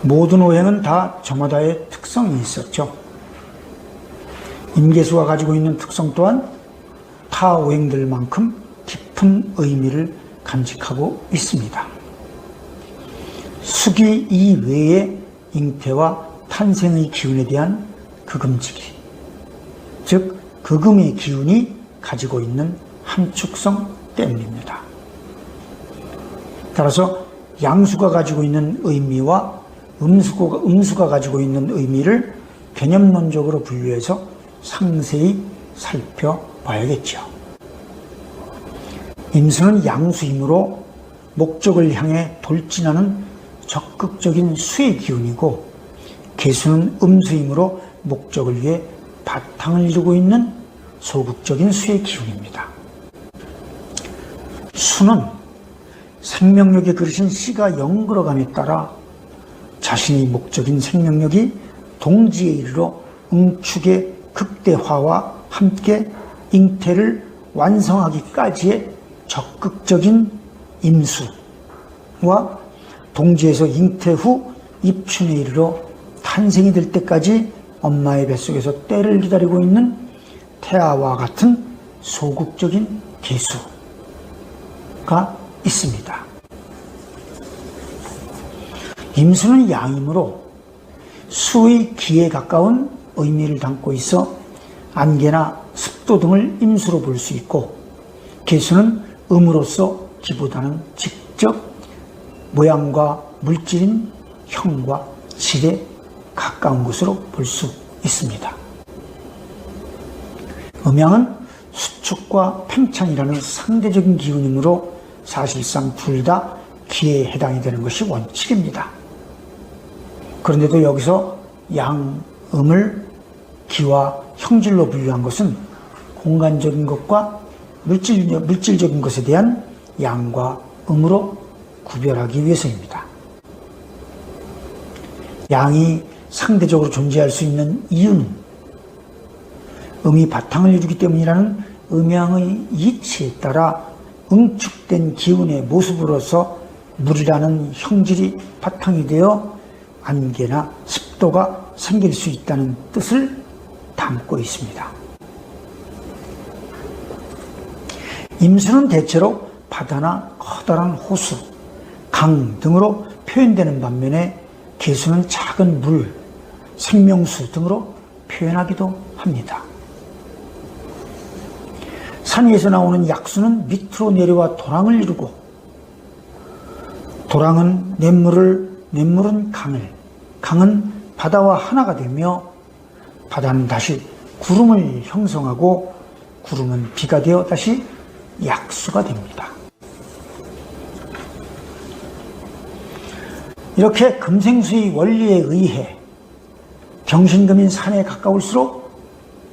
모든 오행은 다 저마다의 특성이 있었죠. 임계수가 가지고 있는 특성 또한 타 오행들만큼 깊은 의미를 간직하고 있습니다. 수기 이외의 잉태와 탄생의 기운에 대한 극음지기, 즉 극음의 기운이 가지고 있는 함축성 때문입니다. 따라서 양수가 가지고 있는 의미와 음수가 가지고 있는 의미를 개념론적으로 분류해서 상세히 살펴봐야겠죠. 임수는 양수이므로 목적을 향해 돌진하는 적극적인 수의 기운이고, 계수는 음수이므로 목적을 위해 바탕을 이루고 있는 소극적인 수의 기운입니다. 수는 생명력에 그르신 씨가 영글어감에 따라 자신의 목적인 생명력이 동지에 이르러 응축의 극대화와 함께 잉태를 완성하기까지의 적극적인 임수와 동지에서 잉태 후 입춘에 이르러 탄생이 될 때까지 엄마의 뱃속에서 때를 기다리고 있는 태아와 같은 소극적인 계수가 있습니다. 임수는 양이므로 수의 기에 가까운 의미를 담고 있어 안개나 습도 등을 임수로 볼 수 있고, 계수는 음으로서 기보다는 직접 모양과 물질인 형과 질에 가까운 것으로 볼 수 있습니다. 음양은 수축과 팽창이라는 상대적인 기운이므로 사실상 둘 다 기에 해당이 되는 것이 원칙입니다. 그런데도 여기서 양음을 기와 형질로 분류한 것은 공간적인 것과 물질적인 것에 대한 양과 음으로 구별하기 위해서입니다. 양이 상대적으로 존재할 수 있는 이유는 음이 바탕을 이루기 때문이라는 음양의 이치에 따라 응축된 기운의 모습으로서 물이라는 형질이 바탕이 되어 안개나 습도가 생길 수 있다는 뜻을 담고 있습니다. 임수는 대체로 바다나 커다란 호수, 강 등으로 표현되는 반면에 계수는 작은 물, 생명수 등으로 표현하기도 합니다. 산 위에서 나오는 약수는 밑으로 내려와 도랑을 이루고, 도랑은 냇물은 강은 바다와 하나가 되며, 바다는 다시 구름을 형성하고, 구름은 비가 되어 다시 약수가 됩니다. 이렇게 금생수의 원리에 의해 경신금인 산에 가까울수록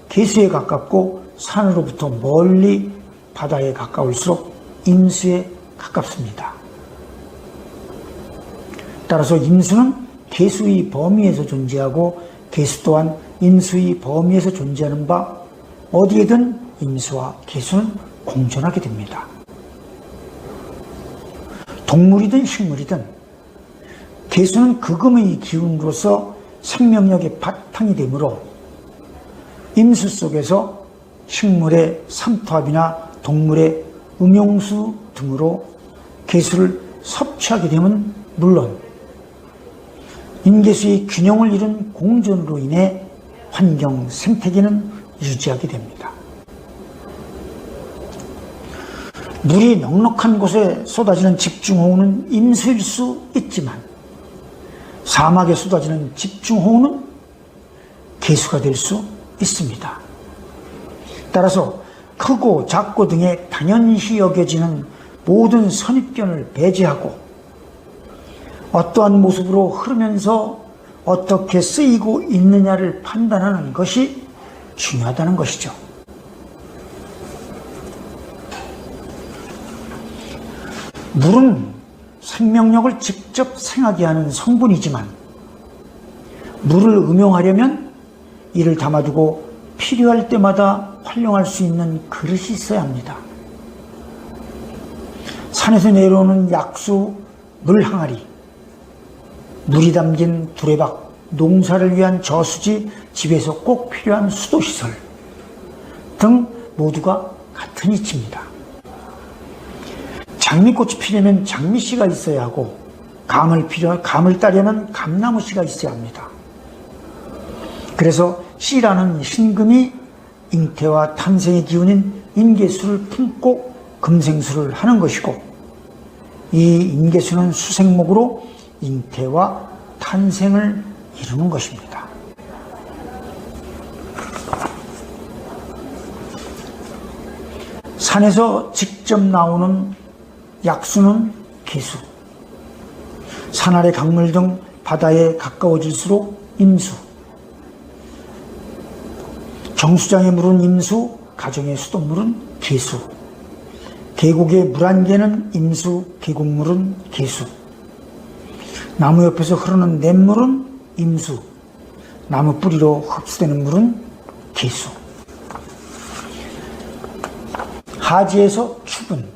계수에 가깝고, 산으로부터 멀리 바다에 가까울수록 임수에 가깝습니다. 따라서 임수는 계수의 범위에서 존재하고, 계수 또한 임수의 범위에서 존재하는 바 어디에든 임수와 계수는 공존하게 됩니다. 동물이든 식물이든 계수는 극음의 기운으로서 생명력의 바탕이 되므로 임수 속에서 식물의 삼투압이나 동물의 음용수 등으로 계수를 섭취하게 되면 물론 인계수의 균형을 이룬 공존으로 인해 환경 생태계는 유지하게 됩니다. 물이 넉넉한 곳에 쏟아지는 집중호우는 임수일 수 있지만, 사막에 쏟아지는 집중호우는 계수가 될 수 있습니다. 따라서 크고 작고 등의 당연시 여겨지는 모든 선입견을 배제하고 어떠한 모습으로 흐르면서 어떻게 쓰이고 있느냐를 판단하는 것이 중요하다는 것이죠. 물은 생명력을 직접 생하게 하는 성분이지만, 물을 음용하려면 이를 담아두고 필요할 때마다 활용할 수 있는 그릇이 있어야 합니다. 산에서 내려오는 약수 물 항아리, 물이 담긴 두레박, 농사를 위한 저수지, 집에서 꼭 필요한 수도시설 등 모두가 같은 이치입니다. 장미꽃이 피려면 장미씨가 있어야 하고 감을 따려면 감나무씨가 있어야 합니다. 그래서 씨라는 신금이 잉태와 탄생의 기운인 임계수를 품고 금생수를 하는 것이고, 이 임계수는 수생목으로 잉태와 탄생을 이루는 것입니다. 산에서 직접 나오는 약수는 계수, 산 아래 강물 등 바다에 가까워질수록 임수, 정수장의 물은 임수, 가정의 수돗물은 계수, 계곡의 물 한 개는 임수, 계곡물은 계수, 나무 옆에서 흐르는 냇물은 임수, 나무 뿌리로 흡수되는 물은 계수. 하지에서 축은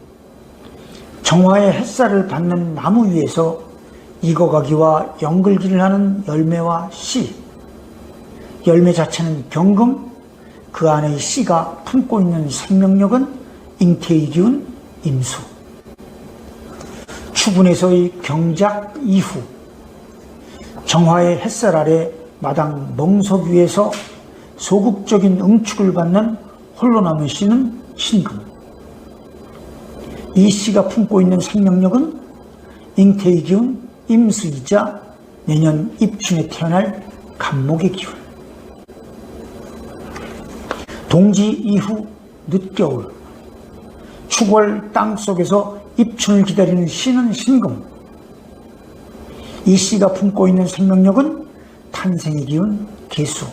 정화의 햇살을 받는 나무 위에서 익어가기와 연글기를 하는 열매와 씨, 열매 자체는 경금, 그 안의 씨가 품고 있는 생명력은 잉태의 기운 임수. 추분에서의 경작 이후 정화의 햇살 아래 마당 멍석 위에서 소극적인 응축을 받는 홀로 남은 씨는 신금. 이 씨가 품고 있는 생명력은 잉태의 기운 임수이자 내년 입춘에 태어날 간목의 기운. 동지 이후 늦겨울, 축월 땅속에서 입춘을 기다리는 씨는 신금. 이 씨가 품고 있는 생명력은 탄생의 기운 계수.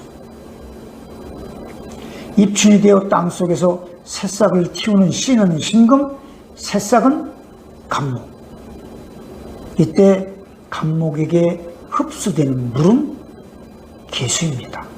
입춘이 되어 땅속에서 새싹을 틔우는 씨는 신금, 새싹은 간목. 이때 간목에게 흡수되는 물은 계수입니다.